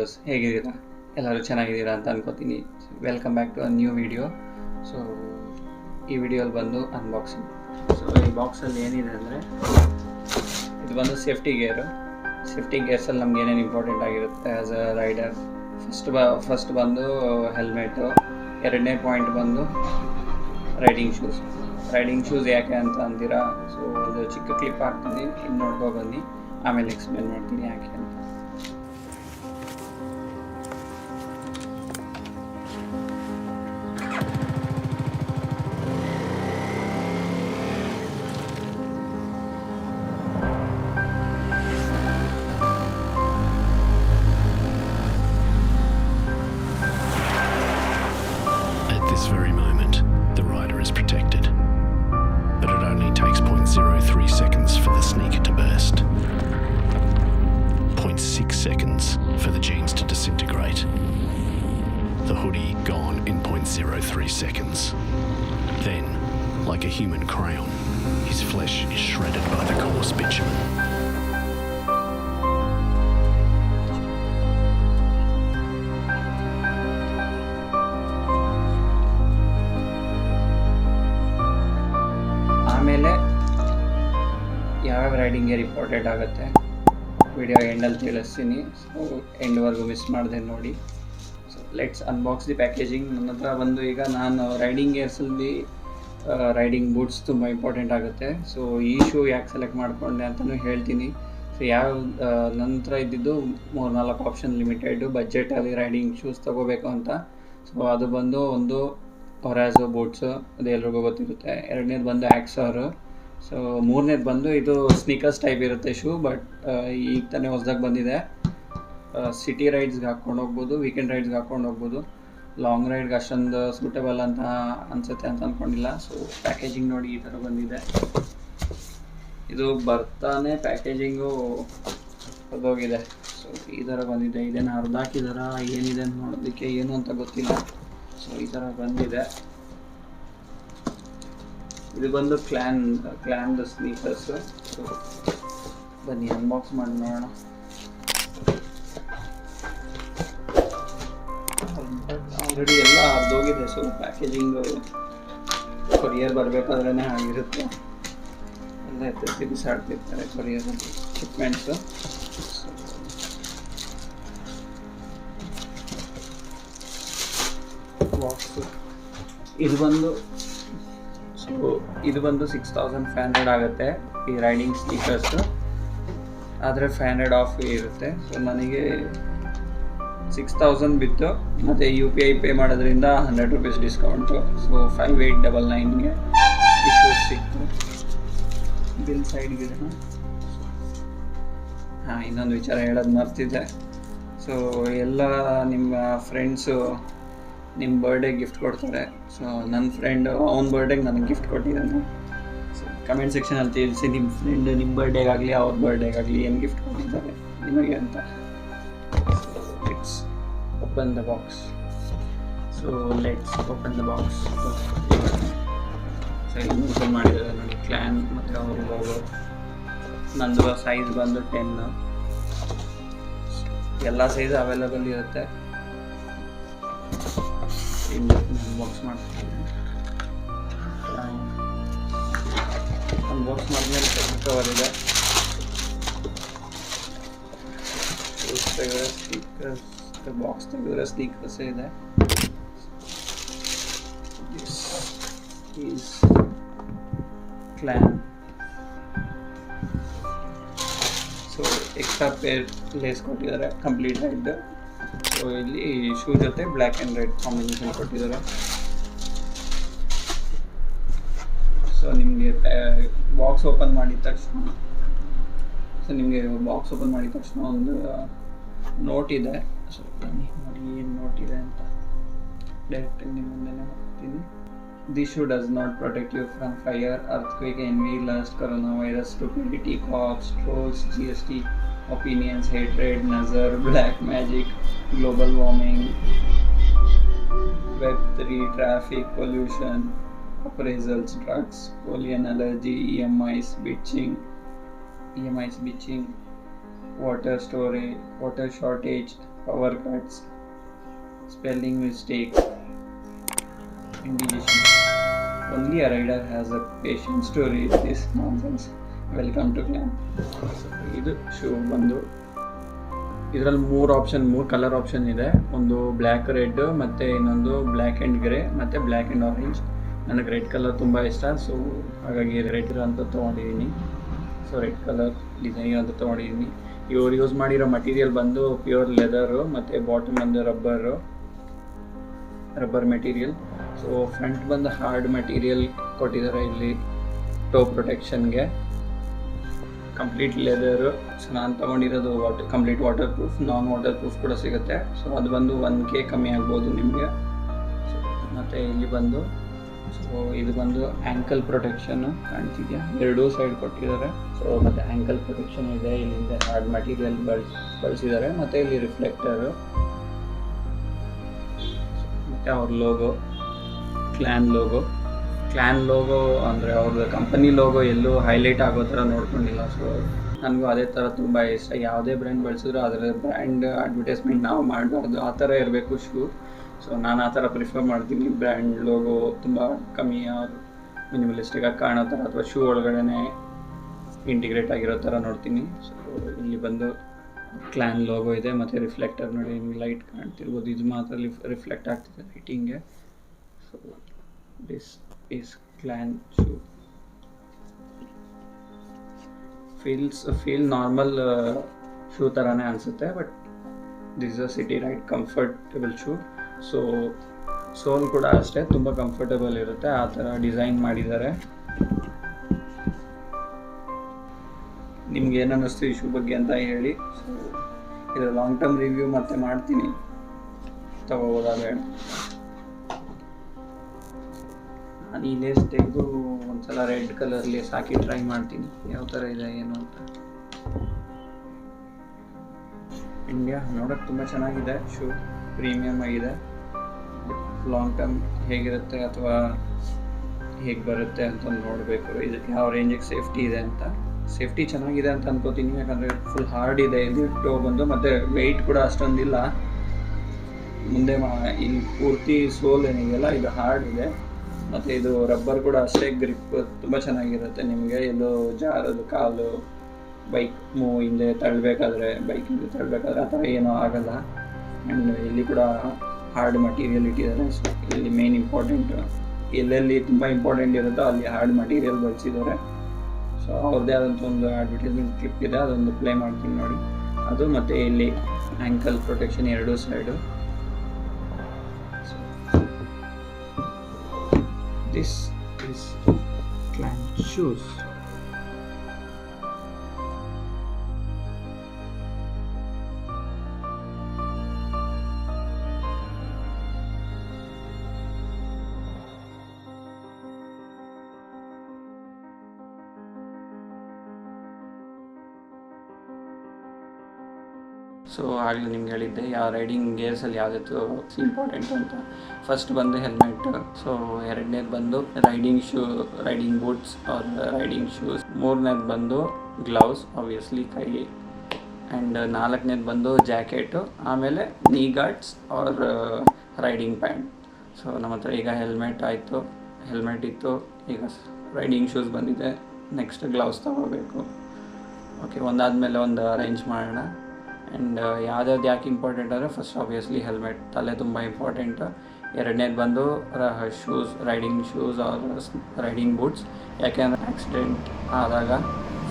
Viewers, ಹೇಗಿದ್ದೀರಾ? ಎಲ್ಲರೂ ಚೆನ್ನಾಗಿದ್ದೀರಾ ಅಂತ ಅನ್ಕೋತೀನಿ. Welcome back to a new video. So ಈ ವಿಡಿಯೋಲಿ ಬಂದು ಅನ್ಬಾಕ್ಸಿಂಗ್. ಸೊ ಈ ಬಾಕ್ಸಲ್ಲಿ ಏನಿದೆ ಅಂದರೆ, ಇದು ಬಂದು ಸೇಫ್ಟಿ ಗೇರ್ಸಲ್ಲಿ ನಮ್ಗೆ ಏನೇನು ಇಂಪಾರ್ಟೆಂಟ್ ಆಗಿರುತ್ತೆ ಆ್ಯಸ್ ಅ ರೈಡರ್. ಫಸ್ಟ್ ಬಂದು ಹೆಲ್ಮೆಟು, ಎರಡನೇ ಪಾಯಿಂಟ್ ಬಂದು ರೈಡಿಂಗ್ ಶೂಸ್ ಯಾಕೆ ಅಂತ ಅಂತೀರಾ. ಸೊ ಒಂದು ಚಿಕ್ಕ ಕ್ಲಿಪ್ ಹಾಕ್ತೀನಿ, ಇನ್ನು ನೋಡ್ಕೊ ಬನ್ನಿ, ಆಮೇಲೆ ಎಕ್ಸ್ಪ್ಲೇನ್ ಮಾಡ್ತೀನಿ ಯಾಕೆ ಅಂತ. This very moment, the rider is protected, but it only takes 0.03 seconds for the sneaker to burst, 0.6 seconds for the jeans to disintegrate, the hoodie gone in 0.03 seconds. Then, like a human crayon, his flesh is shredded by the coarse bitumen. ಆಮೇಲೆ ಯಾವ್ಯಾವ riding gear important ಆಗುತ್ತೆ video ಎಂಡಲ್ಲಿ ತಿಳಿಸ್ತೀನಿ. So ಎಂಡ್ವರೆಗೂ miss ಮಾಡಿದೆ ನೋಡಿ. So let's unbox the packaging. ನನ್ನ ಹತ್ರ ಬಂದು ಈಗ ನಾನು ರೈಡಿಂಗ್ ಗೇರ್ಸಲ್ಲಿ ರೈಡಿಂಗ್ ಬೂಟ್ಸ್ ತುಂಬ ಇಂಪಾರ್ಟೆಂಟ್ ಆಗುತ್ತೆ. ಸೊ ಈ ಶೂ ಯಾಕೆ ಸೆಲೆಕ್ಟ್ ಮಾಡಿಕೊಂಡೆ ಅಂತಲೂ ಹೇಳ್ತೀನಿ. ಸೊ ನನ್ನ ಹತ್ರ ಇದ್ದಿದ್ದು 3-4 ಆಪ್ಷನ್ ಲಿಮಿಟೆಡು ಬಜೆಟಲ್ಲಿ ರೈಡಿಂಗ್ ಶೂಸ್ ತೊಗೋಬೇಕು ಅಂತ. ಸೊ ಅದು ಬಂದು ಒಂದು ಹೊರಾಜೋ ಬೂಟ್ಸು, ಅದು ಎಲ್ರಿಗೂ ಗೊತ್ತಿರುತ್ತೆ. ಎರಡನೇದು ಬಂದು ಆಕ್ಸಾರು. ಸೊ ಮೂರನೇದು ಬಂದು ಇದು ಸ್ನೀಕರ್ಸ್ ಟೈಪ್ ಇರುತ್ತೆ ಶೂ, ಬಟ್ ಈಗ ತಾನೇ ಹೊಸ್ದಾಗಿ ಬಂದಿದೆ. ಸಿಟಿ ರೈಡ್ಸ್ಗೆ ಹಾಕ್ಕೊಂಡು ಹೋಗ್ಬೋದು, ವೀಕೆಂಡ್ ರೈಡ್ಸ್ಗೆ ಹಾಕ್ಕೊಂಡು ಹೋಗ್ಬೋದು. ಲಾಂಗ್ ರೈಡ್ಗೆ ಅಷ್ಟೊಂದು ಸೂಟೇಬಲ್ ಅಂತ ಅನಿಸುತ್ತೆ ಅಂತ ಅಂದ್ಕೊಂಡಿಲ್ಲ. ಸೊ ಪ್ಯಾಕೇಜಿಂಗ್ ನೋಡಿ ಈ ಥರ ಬಂದಿದೆ. ಇದು ಬರ್ತಾನೆ ಪ್ಯಾಕೇಜಿಂಗು ಹೊದೋಗಿದೆ. ಸೊ ಈ ಥರ ಬಂದಿದೆ. ಇದೇನು ಅರ್ಧ ಹಾಕಿದಾರ ಏನಿದೆ ನೋಡೋದಕ್ಕೆ ಏನು ಅಂತ ಗೊತ್ತಿಲ್ಲ. ಸೊ ಈ ಥರ ಬಂದಿದೆ. ಇದು ಬಂದು ಕ್ಲಾನ್ಡ್ ಸ್ನೀಕರ್ಸು. ಸೊ ಬನ್ನಿ ಅನ್ಬಾಕ್ಸ್ ಮಾಡಿ ನೋಡೋಣ. ಆಲ್ರೆಡಿ ಎಲ್ಲ ಅರ್ಧೋಗಿದೆ. ಸೊ ಪ್ಯಾಕೇಜಿಂಗು ಕೊರಿಯರ್ ಬರಬೇಕಾದ್ರೇ ಆಗಿರುತ್ತೆ. ಎಲ್ಲ ಎತ್ತಿ ಬಿಸಾಡ್ತಿರ್ತಾರೆ ಕೊರಿಯರಲ್ಲಿ ಶಿಪ್ಮೆಂಟ್ಸು. ಇದು ಬಂದು 6500 ಆಗುತ್ತೆ ಈ ರೈಡಿಂಗ್ ಸ್ನೀಕರ್ಸು, ಆದರೆ 500 ಆಫ್ ಇರುತ್ತೆ. ಸೊ ನನಗೆ 6000 ಬಿತ್ತು, ಮತ್ತು UPI ಪೇ ಮಾಡೋದ್ರಿಂದ 100 ರೂಪೀಸ್ ಡಿಸ್ಕೌಂಟು. ಸೊ 5899ಗೆ ಈ ಶೂಸ್ ಸಿಕ್ತು. ಬಿಲ್ ಸೈಡ್ಗಿಡೋಣ. ಇನ್ನೊಂದು ವಿಚಾರ ಹೇಳೋದು ಮರ್ತಿದ್ದೆ. ಸೊ ಎಲ್ಲ ನಿಮ್ಮ ಫ್ರೆಂಡ್ಸು ನಿಮ್ಮ ಬರ್ಡೇ ಗಿಫ್ಟ್ ಕೊಡ್ತಾರೆ. ಸೊ ನನ್ನ ಫ್ರೆಂಡು ಅವನ ಬರ್ಡೇಗೆ ನನಗೆ ಗಿಫ್ಟ್ ಕೊಟ್ಟಿದ್ದಾನೆ. ಸೊ ಕಮೆಂಟ್ ಸೆಕ್ಷನಲ್ಲಿ ತಿಳಿಸಿ ನಿಮ್ಮ ಫ್ರೆಂಡ್ ನಿಮ್ಮ ಬರ್ಡೇಗಾಗಲಿ ಅವ್ರ ಬರ್ಡೇಗಾಗಲಿ ಏನು ಗಿಫ್ಟ್ ಕೊಟ್ಟಿದ್ದಾರೆ ನಿಮಗೆ ಅಂತ. Let's open the box. So ಇಲ್ಲಿ ಓಪನ್ ಮಾಡಿದ್ದಾರೆ ನೋಡಿ, ಕ್ಲಾನ್ ಮತ್ತು ಅವ್ರ ಲೋಗೋ. ನಂದು ಸೈಜ್ ಬಂದು 10. ಎಲ್ಲ ಸೈಜ್ ಅವೈಲೇಬಲ್ ಇರುತ್ತೆ. ಅನ್ಬಾಕ್ಸ್ ಮಾಡ್ತೀನಿ. ಅನ್ಬಾಕ್ಸ್ ಮಾಡಿದ್ಮೇಲೆ ಕವರ್ ಇದೆ. ಬಾಕ್ಸ್ ತೆಗೆದ್ರೆ ಸ್ಟಿಕರ್ಸ್ ಇದೆ. ಕ್ಲಾನ್. ಸೊ ಎಕ್ಸ್ಟ್ರಾ ಪೇರ್ ಲೇಸ್ ಕೊಟ್ಟಿದ್ದಾರೆ ಕಂಪ್ಲೀಟ್ ರೈಡ್. ಸೊ ಇಲ್ಲಿ ಶೂ ಜೊತೆ ಬ್ಲ್ಯಾಕ್ ಆ್ಯಂಡ್ ರೆಡ್ ಕಾಂಬಿನೇಷನ್ ಕೊಟ್ಟಿದ್ದಾರೆ. ಸೊ ನಿಮಗೆ ಬಾಕ್ಸ್ ಓಪನ್ ಮಾಡಿದ ತಕ್ಷಣ ಒಂದು ನೋಟ್ ಇದೆ. ಸೊ ಬನ್ನಿ ನೋಡಿ ಏನು ನೋಟ್ ಇದೆ ಅಂತ ಡೈರೆಕ್ಟಾಗಿ ನಿಮ್ಮ ಮುಂದೆನೇ ಹೋಗ್ತೀನಿ. This shoe does not protect you from fire, earthquake, envy, lust, coronavirus, stupidity, cops, trolls, GST, opinions, hatred, nazar, black magic, global warming, Web3, traffic, pollution, appraisals, drugs, pollen allergy, EMIs, bitching, water storage, water shortage, power cuts, spelling mistakes, indigestion. Only a rider has the patience to read this nonsense. Welcome to clan. ಇದು shoe ಬಂದು ಇದರಲ್ಲಿ ಮೂರು colour option ಇದೆ. ಒಂದು black red ಮತ್ತು ಇನ್ನೊಂದು black and grey ಮತ್ತು black and orange. ನನಗೆ ರೆಡ್ ಕಲರ್ ತುಂಬ ಇಷ್ಟ, ಸೊ ಹಾಗಾಗಿ ರೆಡ್ ಅಂತ ತೊಗೊಂಡಿದ್ದೀನಿ. ಸೊ ರೆಡ್ ಕಲರ್ ಡಿಸೈನ್ ಅಂತ ತೊಗೊಂಡಿದ್ದೀನಿ. ಇವ್ರು ಯೂಸ್ ಮಾಡಿರೋ ಮಟೀರಿಯಲ್ ಬಂದು ಪ್ಯೂರ್ ಲೆದರು ಮತ್ತು ಬಾಟಮ್ ಬಂದು ರಬ್ಬರ್ ಮೆಟೀರಿಯಲ್. ಸೊ ಫ್ರಂಟ್ ಬಂದು ಹಾರ್ಡ್ ಮೆಟೀರಿಯಲ್ ಕೊಟ್ಟಿದ್ದಾರೆ ಇಲ್ಲಿ ಟೋ ಪ್ರೊಟೆಕ್ಷನ್ಗೆ. Complete leather. ಸೊ ನಾನು ತೊಗೊಂಡಿರೋದು complete waterproof, non waterproof ಕೂಡ ಸಿಗುತ್ತೆ. ಸೊ ಅದು ಬಂದು 1K ಕಮ್ಮಿ ಆಗ್ಬೋದು ನಿಮಗೆ. ಸೊ ಮತ್ತು ಇಲ್ಲಿ ಬಂದು ಇದು ಬಂದು ಆ್ಯಂಕಲ್ ಪ್ರೊಟೆಕ್ಷನ್ನು ಕಾಣ್ತಿದೆಯಾ, ಎರಡೂ ಸೈಡ್ ಕೊಟ್ಟಿದ್ದಾರೆ. ಸೊ ಮತ್ತು ಆ್ಯಂಕಲ್ ಪ್ರೊಟೆಕ್ಷನ್ ಇದೆ. ಇಲ್ಲಿಂದ ಹಾರ್ಡ್ ಮೆಟೀರಿಯಲ್ ಬಳಸಿದ್ದಾರೆ. ಮತ್ತು ಇಲ್ಲಿ ರಿಫ್ಲೆಕ್ಟರು ಮತ್ತು ಅವ್ರ ಲೋಗೋ, ಕ್ಲ್ಯಾನ್ ಲೋಗೋ ಅಂದರೆ ಅವ್ರದ್ದು ಕಂಪನಿ ಲೋಗೋ ಎಲ್ಲೂ ಹೈಲೈಟ್ ಆಗೋ ಥರ ನೋಡ್ಕೊಂಡಿಲ್ಲ. ಸೊ ನನಗೂ ಅದೇ ಥರ ತುಂಬ ಇಷ್ಟ. ಯಾವುದೇ ಬ್ರ್ಯಾಂಡ್ ಬಳಸಿದ್ರು ಅದರ ಬ್ರ್ಯಾಂಡ್ ಅಡ್ವರ್ಟೈಸ್ಮೆಂಟ್ ನಾವು ಮಾಡಬಾರ್ದು, ಆ ಥರ ಇರಬೇಕು ಶೂ. ಸೊ ನಾನು ಆ ಥರ ಪ್ರಿಫರ್ ಮಾಡ್ತೀನಿ. ಬ್ರ್ಯಾಂಡ್ ಲೋಗೋ ತುಂಬ ಕಮ್ಮಿ ಮಿನಿಮಲಿಸ್ಟಿಕಾಗಿ ಕಾಣೋ ಥರ ಅಥವಾ ಶೂ ಒಳಗಡೆ ಇಂಟಿಗ್ರೇಟ್ ಆಗಿರೋ ಥರ ನೋಡ್ತೀನಿ. ಸೊ ಇಲ್ಲಿ ಬಂದು ಕ್ಲ್ಯಾನ್ ಲೋಗೋ ಇದೆ ಮತ್ತು ರಿಫ್ಲೆಕ್ಟರ್ ನೋಡಿ, ನಿಮಗೆ ಲೈಟ್ ಕಾಣ್ತಿರ್ಬೋದು. ಇದು ಮಾತ್ರ ರಿಫ್ಲೆಕ್ಟ್ ಆಗ್ತಿದೆ ಲೈಟಿಂಗ್ಗೆ. So this is Clan shoe. Feel normal shoe ಥರನೇ ಅನಿಸುತ್ತೆ, but this a city ride comfortable shoe. So sole ಕೂಡ ಅಷ್ಟೇ ತುಂಬ ಕಂಫರ್ಟಬಲ್ ಇರುತ್ತೆ, ಆ ಥರ ಡಿಸೈನ್ ಮಾಡಿದ್ದಾರೆ. ನಿಮ್ಗೆ ಏನು ಅನ್ನಿಸ್ತು ಈ ಶೂ ಬಗ್ಗೆ ಅಂತ ಹೇಳಿ. ಸೊ ಇದರ ಲಾಂಗ್ ಟರ್ಮ್ ರಿವ್ಯೂ ಮತ್ತೆ ಮಾಡ್ತೀನಿ, ತಗೋಬೋದಾ ಬೇಡ. ನಾನು ಈ ಲೇಸ್ ತೆಗೆದು ಒಂದ್ಸಲ ರೆಡ್ ಕಲರ್ ಲೇಸ್ ಹಾಕಿ ಟ್ರೈ ಮಾಡ್ತೀನಿ ಯಾವ ಥರ ಇದೆ ಏನು ಅಂತ. ಇಂಡಿಯಾ ನೋಡೋಕ್ಕೆ ತುಂಬ ಚೆನ್ನಾಗಿದೆ ಶೂ, ಪ್ರೀಮಿಯಮ್ ಆಗಿದೆ. ಲಾಂಗ್ ಟರ್ಮ್ ಹೇಗಿರುತ್ತೆ ಅಥವಾ ಹೇಗೆ ಬರುತ್ತೆ ಅಂತ ನೋಡಬೇಕು. ಇದಕ್ಕೆ ಯಾವ ರೇಂಜಿಗೆ ಸೇಫ್ಟಿ ಇದೆ ಅಂತ. ಸೇಫ್ಟಿ ಚೆನ್ನಾಗಿದೆ ಅಂತ ಅನ್ಕೋತೀನಿ, ಯಾಕಂದರೆ ಫುಲ್ ಹಾರ್ಡ್ ಇದೆ ಇದು ಟೋ ಬಂದು, ಮತ್ತು ವೆಯ್ಟ್ ಕೂಡ ಅಷ್ಟೊಂದಿಲ್ಲ. ಮುಂದೆ ಇಲ್ಲಿ ಪೂರ್ತಿ ಸೋಲ್ ಏನಿದೆಯಲ್ಲ ಇದು ಹಾರ್ಡ್ ಇದೆ, ಮತ್ತು ಇದು ರಬ್ಬರ್ ಕೂಡ ಅಷ್ಟೇ ಗ್ರಿಪ್ ತುಂಬ ಚೆನ್ನಾಗಿರುತ್ತೆ. ನಿಮಗೆ ಎಲ್ಲೋ ಜಾರದು ಕಾಲು ಬೈಕ್ ಹಿಂದೆ ತಳ್ಳಬೇಕಾದ್ರೆ ಆ ಥರ ಏನೂ ಆಗಲ್ಲ. ಆ್ಯಂಡ್ ಇಲ್ಲಿ ಕೂಡ ಹಾರ್ಡ್ ಮಟೀರಿಯಲ್ ಇಟ್ಟಿದ್ದಾರೆ. ಸೊ ಇಲ್ಲಿ ಮೇನ್ ಇಂಪಾರ್ಟೆಂಟ್, ಎಲ್ಲೆಲ್ಲಿ ತುಂಬ ಇಂಪಾರ್ಟೆಂಟ್ ಇರುತ್ತೋ ಅಲ್ಲಿ ಹಾರ್ಡ್ ಮಟೀರಿಯಲ್ ಬಳಸಿದ್ದಾರೆ. ಸೊ ಅವ್ರದ್ದೇ ಆದಂಥ ಒಂದು ಅಡ್ವರ್ಟೈಸ್ಮೆಂಟ್ ಕ್ಲಿಪ್ ಇದೆ, ಅದೊಂದು ಪ್ಲೇ ಮಾಡ್ತೀನಿ ನೋಡಿ ಅದು. ಮತ್ತು ಇಲ್ಲಿ ಆ್ಯಂಕಲ್ ಪ್ರೊಟೆಕ್ಷನ್ ಎರಡೂ side. So this is Clan shoes. So ಆಗಲೇ ನಿಮ್ಗೆ ಹೇಳಿದ್ದೆ ಯಾವ ರೈಡಿಂಗ್ ಗೇರ್ಸಲ್ಲಿ ಯಾವುದಿತ್ತು ಇಂಪಾರ್ಟೆಂಟ್ ಅಂತ. ಫಸ್ಟ್ ಬಂದು ಹೆಲ್ಮೆಟ್. ಸೊ ಎರಡನೇದು ಬಂದು riding boots or riding shoes. ಮೂರನೇದು ಬಂದು ಗ್ಲೌಸ್, ಆಬ್ವಿಯಸ್ಲಿ ಕೈ. ಆ್ಯಂಡ್ ನಾಲ್ಕನೇದು ಬಂದು ಜಾಕೆಟು. ಆಮೇಲೆ knee guards or riding pant. So ನಮ್ಮ ಹತ್ರ ಈಗ ಹೆಲ್ಮೆಟ್ ಇತ್ತು, ಈಗ ರೈಡಿಂಗ್ ಶೂಸ್ ಬಂದಿದೆ. ನೆಕ್ಸ್ಟ್ ಗ್ಲೌಸ್ ತೊಗೋಬೇಕು. ಓಕೆ, ಒಂದಾದಮೇಲೆ ಒಂದು ಅರೇಂಜ್ ಮಾಡೋಣ. ಆ್ಯಂಡ್ ಯಾವ್ದು ಯಾಕೆ ಇಂಪಾರ್ಟೆಂಟ್ ಅಂದರೆ ಫಸ್ಟ್ ಆಬ್ವಿಯಸ್ಲಿ ಹೆಲ್ಮೆಟ್, ತಲೆ ತುಂಬ ಇಂಪಾರ್ಟೆಂಟ್. ಎರಡನೇದು ಬಂದು riding shoes or riding boots. ಯಾಕೆಂದರೆ ಆಕ್ಸಿಡೆಂಟ್ ಆದಾಗ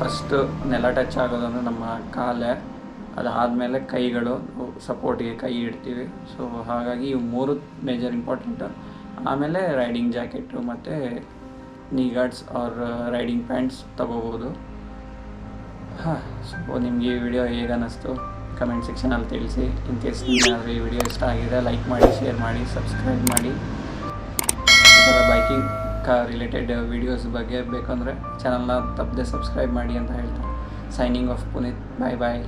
ಫಸ್ಟ್ ನೆಲ ಟಚ್ ಆಗೋದಂದ್ರೆ ನಮ್ಮ ಕಾಲೇ, ಅದಾದಮೇಲೆ ಕೈಗಳು, ಸಪೋರ್ಟಿಗೆ ಕೈ ಇಡ್ತೀವಿ. ಸೊ ಹಾಗಾಗಿ ಇವು ಮೂರು ಮೇಜರ್ ಇಂಪಾರ್ಟೆಂಟು. ಆಮೇಲೆ ರೈಡಿಂಗ್ ಜಾಕೆಟು ಮತ್ತು ನೀ ಗಾರ್ಡ್ಸ್ ಆರ್ ರೈಡಿಂಗ್ ಪ್ಯಾಂಟ್ಸ್ ತಗೋಬೋದು. ಸೊ ನಿಮಗೆ ಈ ವಿಡಿಯೋ ಹೇಗೆ ಅನ್ನಿಸ್ತು ಕಮೆಂಟ್ ಸೆಕ್ಷನಲ್ಲಿ ತಿಳಿಸಿ. ಇನ್ ಕೇಸ್ ನಿಮಗೇನಾದರೂ ಈ ವಿಡಿಯೋ ಇಷ್ಟ ಆಗಿದೆ ಲೈಕ್ ಮಾಡಿ, ಶೇರ್ ಮಾಡಿ, ಸಬ್ಸ್ಕ್ರೈಬ್ ಮಾಡಿ. ಈ ಥರ ಬೈಕಿಂಗ್ ಕಾರ್ ರಿಲೇಟೆಡ್ ವೀಡಿಯೋಸ್ ಬಗ್ಗೆ ಬೇಕಂದರೆ ಚಾನಲ್ನ ತಪ್ಪದೆ ಸಬ್ಸ್ಕ್ರೈಬ್ ಮಾಡಿ ಅಂತ ಹೇಳ್ತಾರೆ. Signing off Puneeth. ಬಾಯ್.